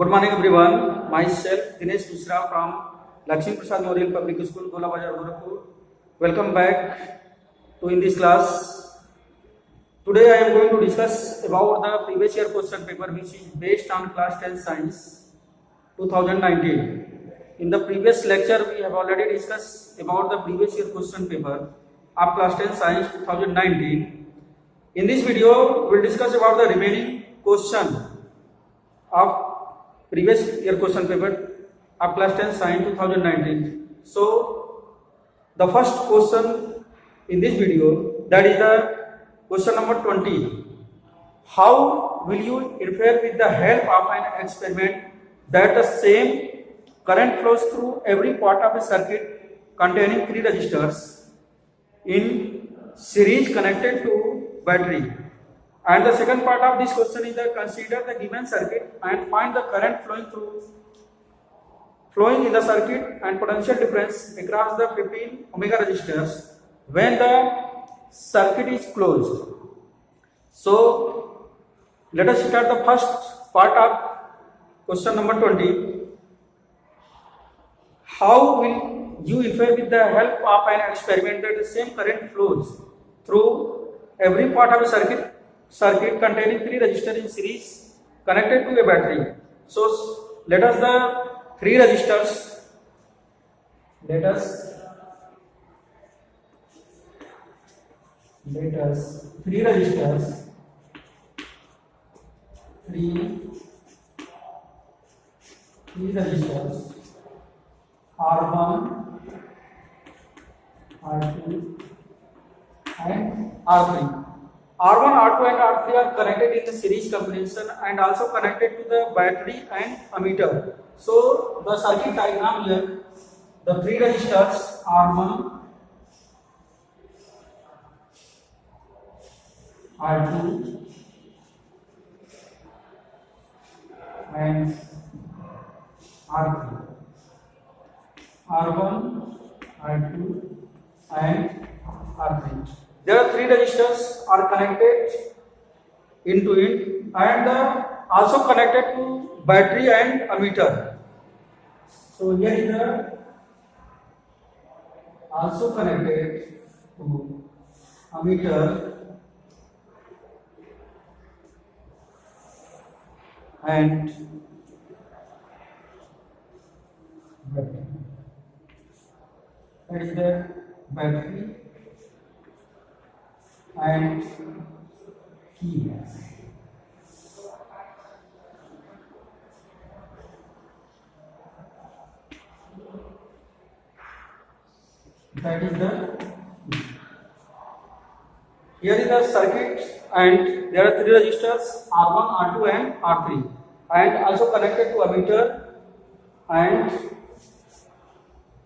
Good morning everyone. Myself Dinesh Mishra from Lakshmi Prasad Memorial Public School, Gola Bazar, Gorakhpur. Welcome back to in this class. Today I am going to discuss about the previous year question paper which is based on class 10 science 2019. In the previous lecture we have already discussed about the previous year question paper of class 10 science 2019. In this video we will discuss about the remaining question of previous year question paper of class 10 science 2019. So the first question in this video, that is the question number 20. How will you interfere with the help of an experiment that the same current flows through every part of a circuit containing 3 resistors in series connected to battery? And the second part of this question is that consider the given circuit and find the current flowing in the circuit and potential difference across the 15 omega resistors when the circuit is closed. So let us start the first part of question number 20. How will you interfere with the help of an experiment that the same current flows through every part of a circuit containing 3 resistors in series connected to a battery? So let us the 3 resistors, let us 3 resistors, 3 resistors R1, R2 and R3. R1, R2 and R3 are connected in the series combination and also connected to the battery and ammeter. So the circuit diagram here, the 3 resistors R1, R2 and R3. R1, R2 and R3. There are 3 resistors are connected into it and also connected to battery and ammeter. So here is the also connected to ammeter and battery. That is the battery and key. That is the here is the circuit and there are 3 resistors R1, R2 and R3 and also connected to ammeter and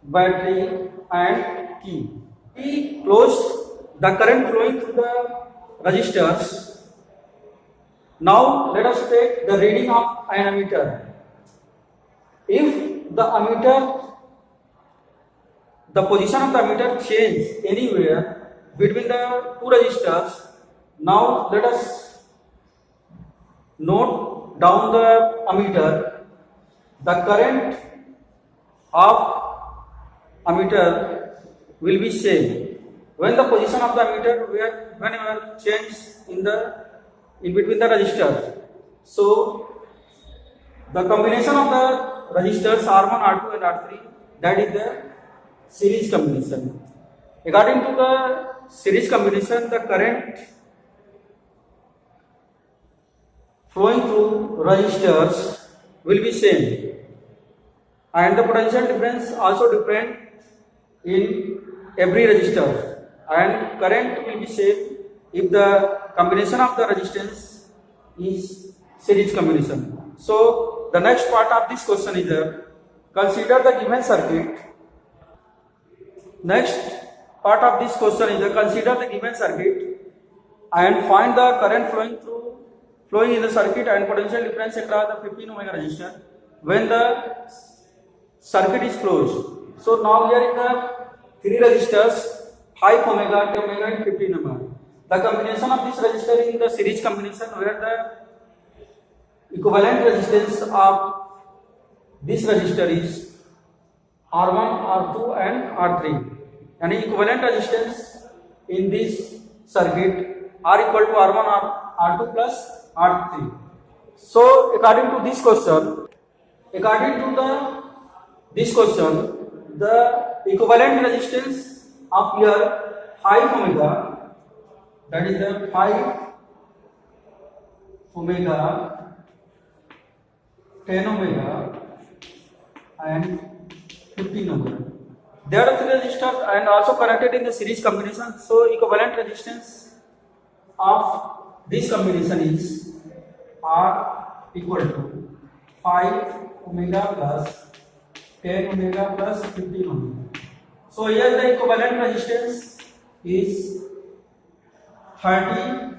battery and key. Key closed the current flowing through the resistors. Now let us take the reading of an ammeter. If the ammeter, the position of the ammeter change anywhere between the 2 resistors, now let us note down the ammeter. The current of ammeter will be same. When the position of the ammeter whenever change in between the resistors. So the combination of the resistors R1, R2 and R3, that is the series combination. According to the series combination, the current flowing through resistors will be same and the potential difference also different in every resistor and current will be same if the combination of the resistance is series combination. So the next part of this question is consider the given circuit. Next part of this question is consider the given circuit and find the current flowing in the circuit and potential difference across the 15 omega resistor when the circuit is closed. So now here is the 3 resistors 5 omega, 10 omega and 15 omega. The combination of this resistor in the series combination where the equivalent resistance of this resistor is R1, R2 and R3. And equivalent resistance in this circuit are equal to R1, R2 plus R3. So according to this question, the equivalent resistance of here 5 omega, that is the 5 omega, 10 omega and 15 omega. They are three resistors and also connected in the series combination. So equivalent resistance of this combination is R equal to 5 omega plus 10 omega plus 15 omega. So here the equivalent resistance is 30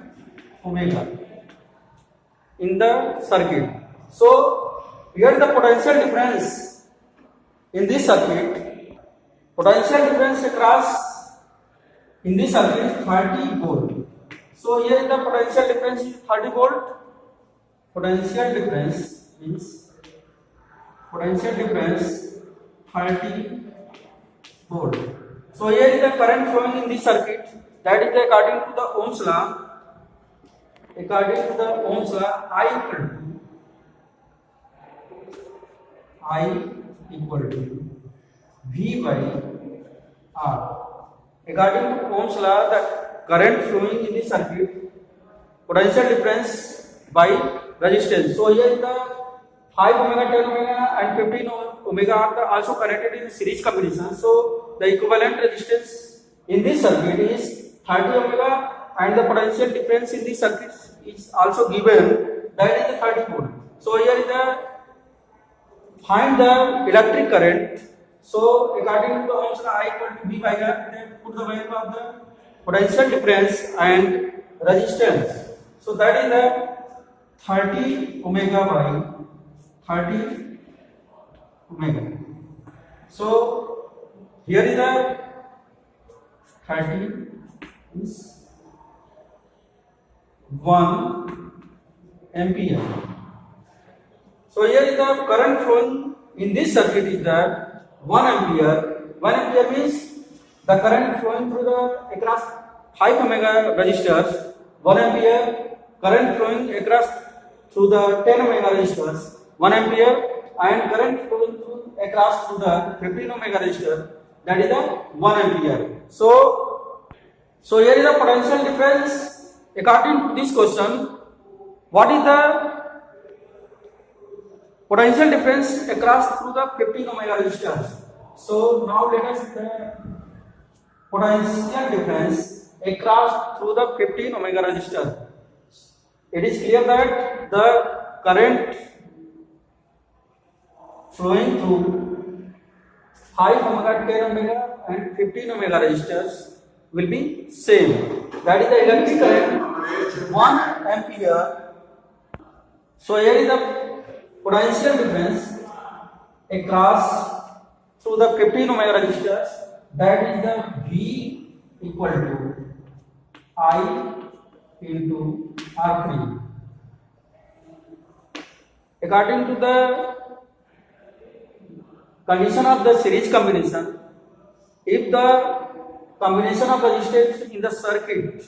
omega in the circuit. So here the potential difference in this circuit, potential difference across in this circuit is 30 volt. So here the potential difference is 30 volt. Potential difference means potential difference 30 volt. So here is the current flowing in this circuit, that is according to the Ohm's law. According to the Ohm's law, I equal to V by R. According to Ohm's law, the current flowing in the circuit, potential difference by resistance. So here is the 5 omega, 10 omega and 15 omega are also connected in series combination. So the equivalent resistance in this circuit is 30 omega and the potential difference in this circuit is also given, that is the 30 volt. So here is the find the electric current. So according to the Ohm's law, I equal to V by R, then put the value of the potential difference and resistance. So that is the 30 omega by 30 omega. So here is the 30 is 1 ampere. So here is the current flowing in this circuit is that 1 ampere. 1 ampere means the current flowing through the across 5 omega resistors. 1 ampere current flowing across through the 10 omega resistors. 1 ampere and current flowing across through the 15 omega resistor, that is the 1 ampere. So here is the potential difference. According to this question, what is the potential difference across through the 15 omega resistors? So now let us see the potential difference across through the 15 omega resistor. It is clear that the current flowing through 5 omega, 10 omega and 15 omega resistors will be same. That is the electric current 1 ampere. So here is the potential difference across through the 15 omega resistors, that is the V equal to I into R3. According to the condition of the series combination, if the combination of resistors in the circuit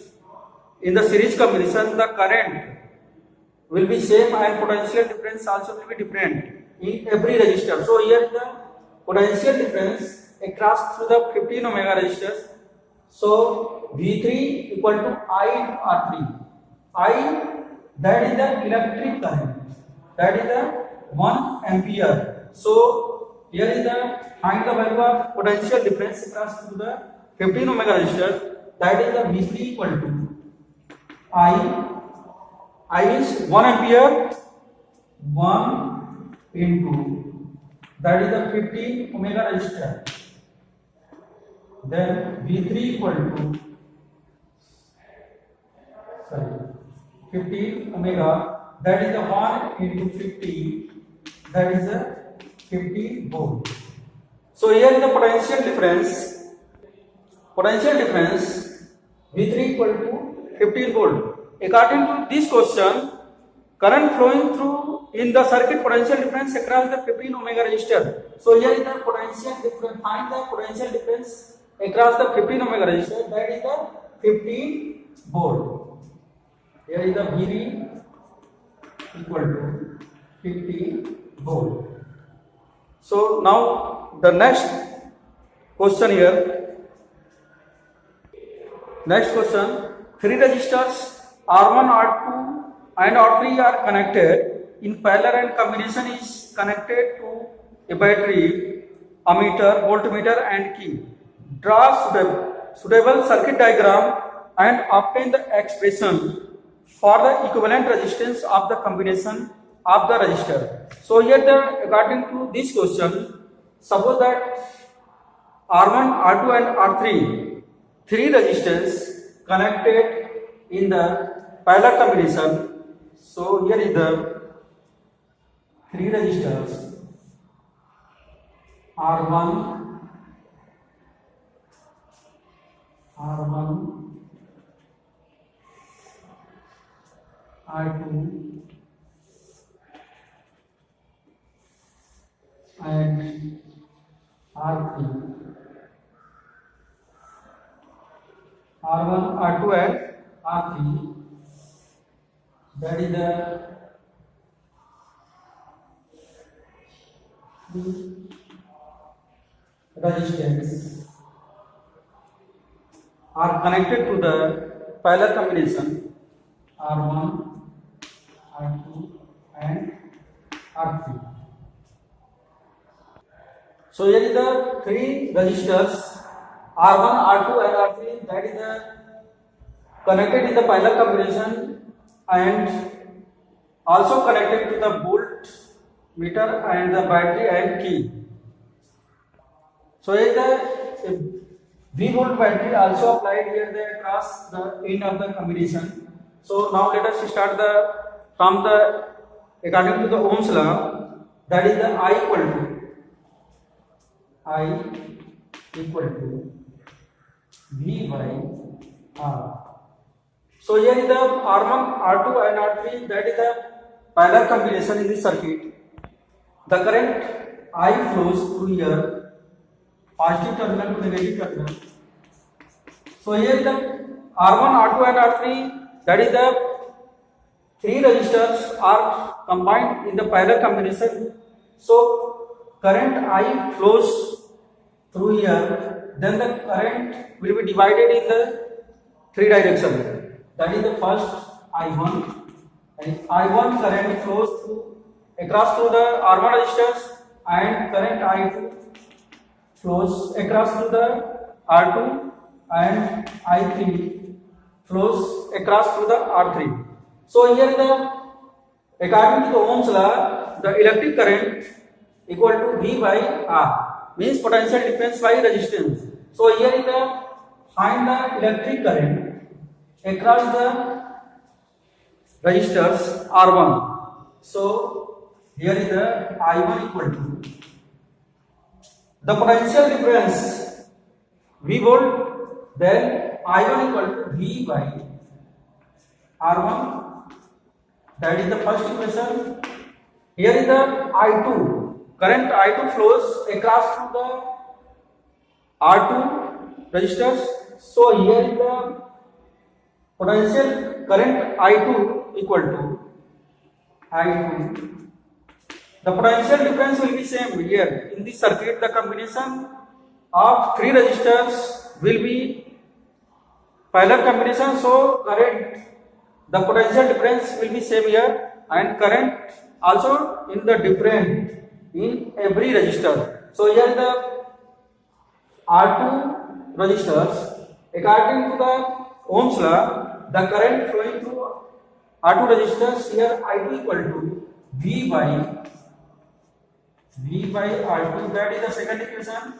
in the series combination, the current will be same and potential difference also will be different in every resistor. So here the potential difference across through the 15 omega resistors. So V3 equal to I into R3. I, that is the electric current, that is the 1 ampere. So here is the find the value of potential difference across through the 15 omega resistor, that is the V3 equal to I is 1 ampere, 1 into, that is the 15 omega resistor. Then V3 equal to 15 omega, that is the 1 into 50, that is the 50 volt. So here is the potential difference V3 equal to 15 volt. According to this question, current flowing through in the circuit potential difference across the 15 omega resistor. So here is the potential difference. Find the potential difference across the 15 omega resistor. That is the 15 volt. Here is the VV equal to 50 volt. So now the next question here. Next question. Three resistors R1, R2 and R3 are connected in parallel and combination is connected to a battery, ammeter, voltmeter and key. Draw suitable circuit diagram and obtain the expression for the equivalent resistance of the combination of the resistor. So here according to this question, suppose that R1, R2 and R3, three resistors connected in the parallel combination. So here is the three resistors R1, R2, and R3. R1, R2 and R3. That is the resistance are connected to the parallel combination R1, R2 and R3. So here is the three resistors R1, R2 and R3, that is the connected in the parallel combination and also connected to the voltmeter and the battery and key. So here the V volt battery also applied here across the end of the combination. So now let us start from the according to the Ohm's law, that is the I equal to V by R. So here is the R1, R2 and R3, that is the parallel combination in this circuit. The current I flows through here, positive terminal to negative terminal. So here is the R1, R2 and R3, that is the three resistors are combined in the parallel combination. So current I flows through here, then the current will be divided in the three directions. That is the first I1, and I1 current flows across through the R1 resistors, and current I2 flows across through the R2, and I3 flows across through the R3. So here according to the Ohm's law, the electric current equal to V by R, means potential difference by resistance. So here find the electric current across the resistors R1. So here is the I1 equal to the potential difference V volt, then I1 equal to V by R1. That is the first equation. Here is the I2. Current I2 flows across through the R2 resistors. So here is the potential current I2 equal to I2. The potential difference will be same here. In this circuit, the combination of three resistors will be parallel combination. So the potential difference will be same here, and current also in the different in every resistor. So here the R2 resistors, according to the Ohm's law, the current flowing through R2 resistors, here I2 equal to V by R2, that is the second equation.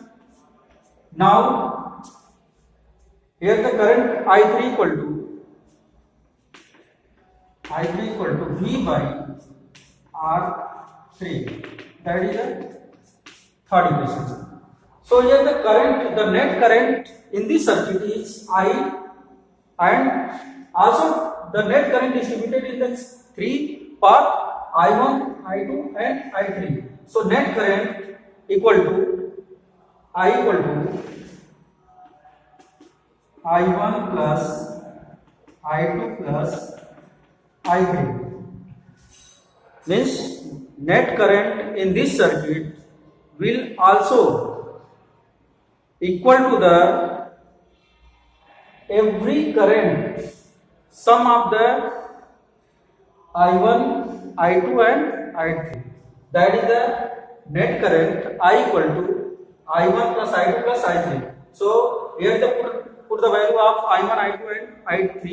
Now here the current I3 equal to V by R3, that is the third equation. So here the net current in this circuit is I, and also the net current distributed in the three path I1, I2 and I3. So net current equal to I1 plus I2 plus I3. Means net current in this circuit will also equal to the every current sum of the I1, I2 and I3. That is the net current I equal to I1 plus I2 plus I3. So here the put the value of I1, I2 and I3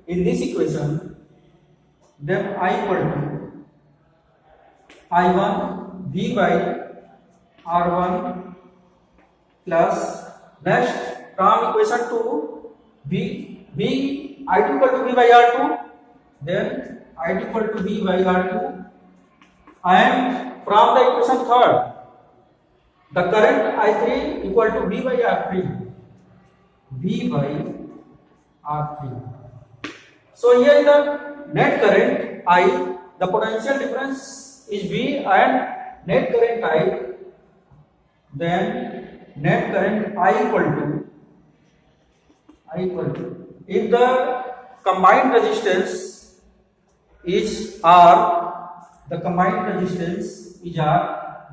in this equation. Then I equal to I1 V by R1 plus next from equation 2 I2 equal to V by R2, then I2 equal to V by R2, and from the equation 3rd the current I3 equal to V by R3. So here is the net current I, the potential difference is V and net current I, then net current I equal to if the combined resistance is R,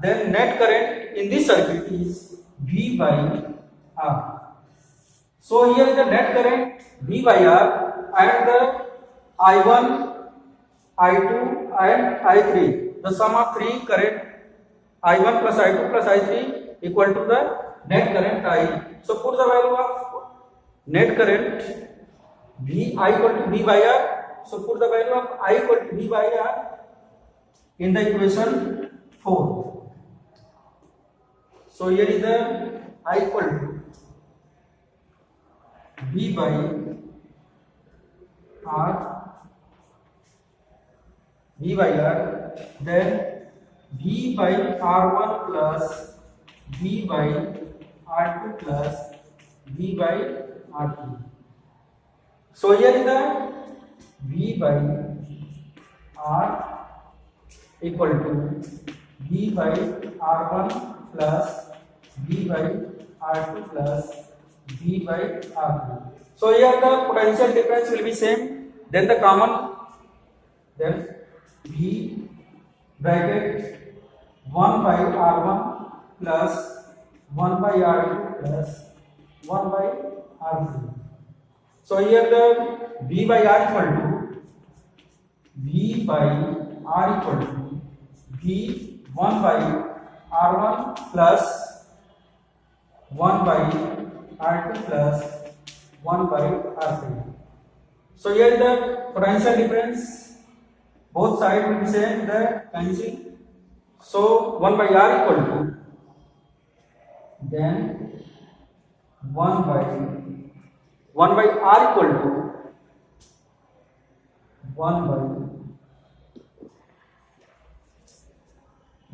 then net current in this circuit is V by R. So here is the net current V by R and the I1, I2 and I3. The sum of three current I1 plus I2 plus I3 equal to the net current I. So put the value of net current I equal to V by R. So put the value of I equal to V by R in the equation 4. So here is the I equal to V by R, then V by R1 plus V by R2 plus V by R3. So here is the V by R equal to V by R1 plus V by R2 plus V by R3. So here the potential difference will be same. Then the common, then V bracket 1 by R1 plus 1 by R2 plus 1 by R3. So here the V by R equal to V V 1 by R1 plus 1 by R2 plus 1 by R3. So here the potential difference, both sides will be same, the cancel. So 1 by R equal to, then 1 by R equal to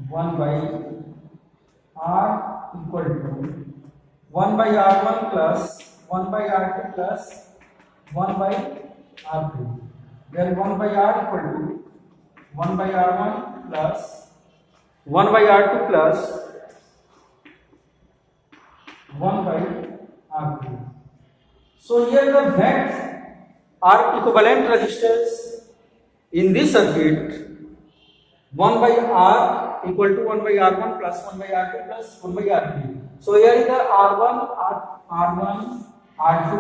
1 by R equal to 1 by R1 plus 1 by R2 plus 1 by R3. Then 1 by R equal to 1 by R1 plus 1 by R2 plus 1 by R3. So here the net are equivalent resistors in this circuit. 1 by R equal to 1 by R1 plus 1 by R2 plus 1 by R3. So here is the R1, R2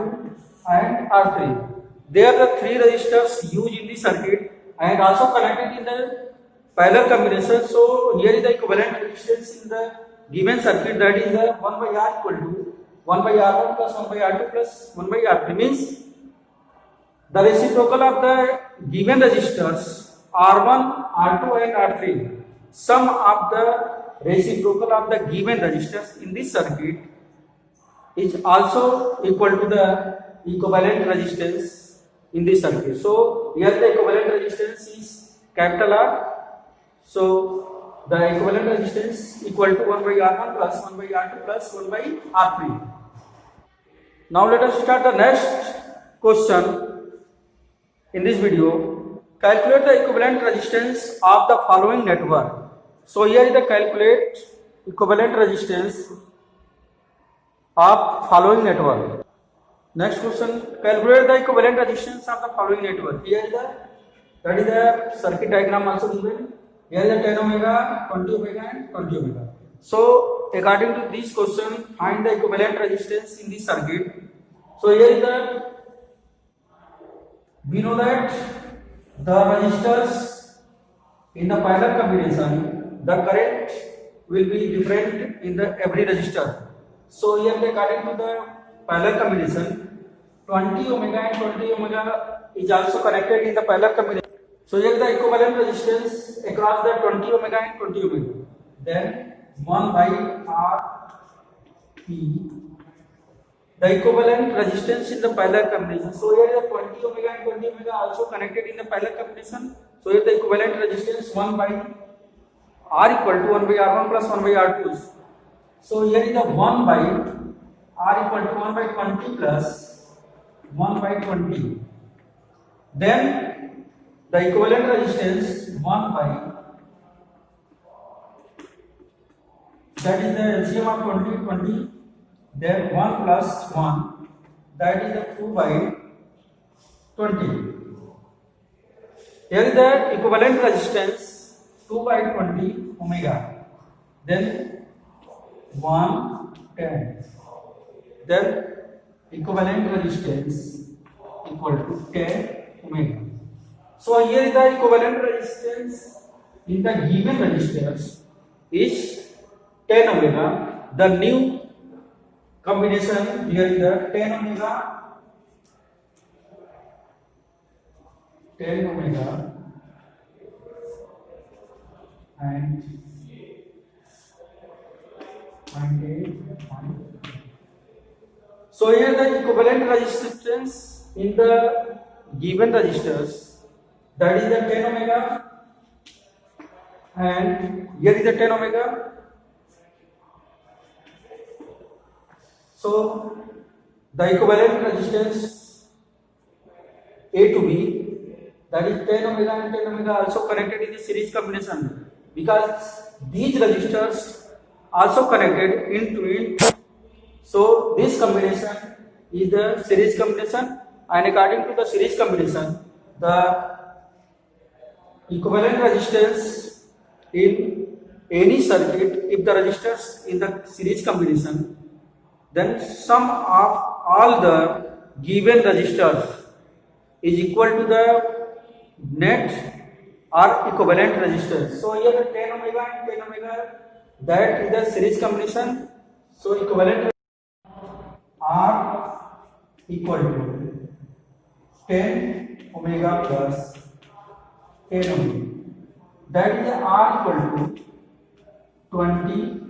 and R3. They are the three resistors used in the circuit and also connected in the parallel combination. So here is the equivalent resistance in the given circuit, that is the 1 by R equal to 1 by R1 plus 1 by R2 plus 1 by R3, means the reciprocal of the given resistors R1, R2 and R3, sum of the reciprocal of the given resistors in this circuit is also equal to the equivalent resistance in this circuit. So here the equivalent resistance is capital R. So the equivalent resistance equal to 1 by R1 plus 1 by R2 plus 1 by R3. Now let us start the next question in this video. calculate the equivalent resistance of the following network. So here is the calculate equivalent resistance of following network. Next question, calculate the equivalent resistance of the following network. Here is that is the circuit diagram also given. Here is the 10 ohms, 20 ohms and 20 ohms. So according to this question, find the equivalent resistance in this circuit. So here is the, we know that the resistors in the parallel combination, the current will be different in the every resistor. So here according to the parallel combination, 20 ohms and 20 ohms is also connected in the parallel combination. So here the equivalent resistance across the 20 ohms and 20 ohms. Then 1 by R P, the equivalent resistance in the parallel combination. So here the 20 ohms and 20 ohms also connected in the parallel combination. So here the equivalent resistance 1 by R equal to 1 by R1 plus 1 by R2. So here is the 1 by R equal to 1 by 20 plus 1 by 20. Then the equivalent resistance 1 by, that is the LCM of 20, 20. Then 1 plus 1, that is the 2 by 20. Here is the equivalent resistance 2 by 20 omega. Then 1, 10. Then equivalent resistance equal to 10 omega. So here is the equivalent resistance in the given resistors is 10 omega. The new combination here is the 10 omega, 10 omega and 0.8. So here the equivalent resistance in the given resistors, that is the 10 omega and here is the 10 omega. So the equivalent resistance A to B, that is 10 omega and 10 omega also connected in the series combination, because these resistors also connected in twin. So this combination is the series combination, and according to the series combination, the equivalent resistance in any circuit, if the resistors in the series combination, then sum of all the given resistors is equal to the net or equivalent resistors. So here the 10 omega and 10 omega, that is the series combination. So equivalent R equal to 10 omega plus 10 omega. That is the R equal to 20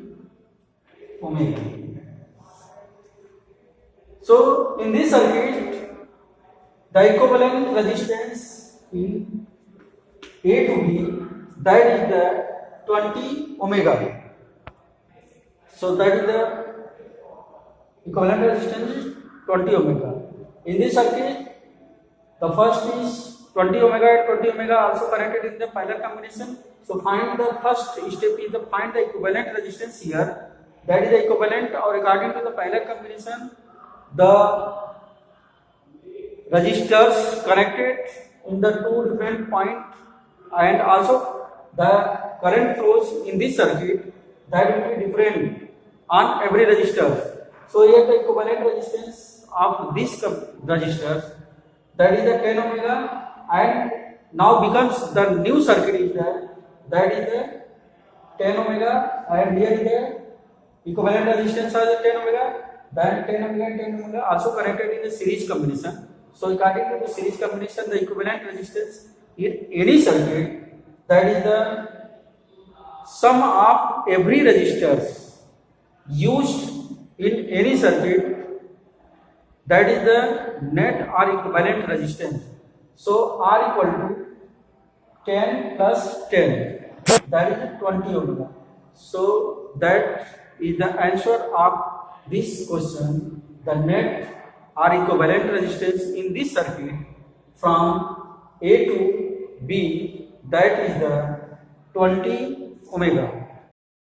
omega. So in this circuit, the equivalent resistance in A to B, that is the 20 omega. So that is the equivalent resistance 20 omega. In this circuit, the first is 20 omega and 20 omega also connected in the parallel combination. So find the first step is to find the equivalent resistance here. That is the equivalent, or according to the parallel combination, the resistors connected in the two different points, and also the current flows in this circuit, that will be different on every resistor. So here the equivalent resistance of this resistors, that is the 10 omega, and now becomes the new circuit is that is the 10 omega, and here is the equivalent resistance of the 10 omega. Then 10 omega and 10 omega also connected in the series combination. So according to the series combination, the equivalent resistance in any circuit, that is the sum of every resistors used in any circuit, that is the net or equivalent resistance. So R equal to 10 plus 10, that is 20 omega. So that is the answer of this question, the net or equivalent resistance in this circuit from A to B, that is the 20 omega.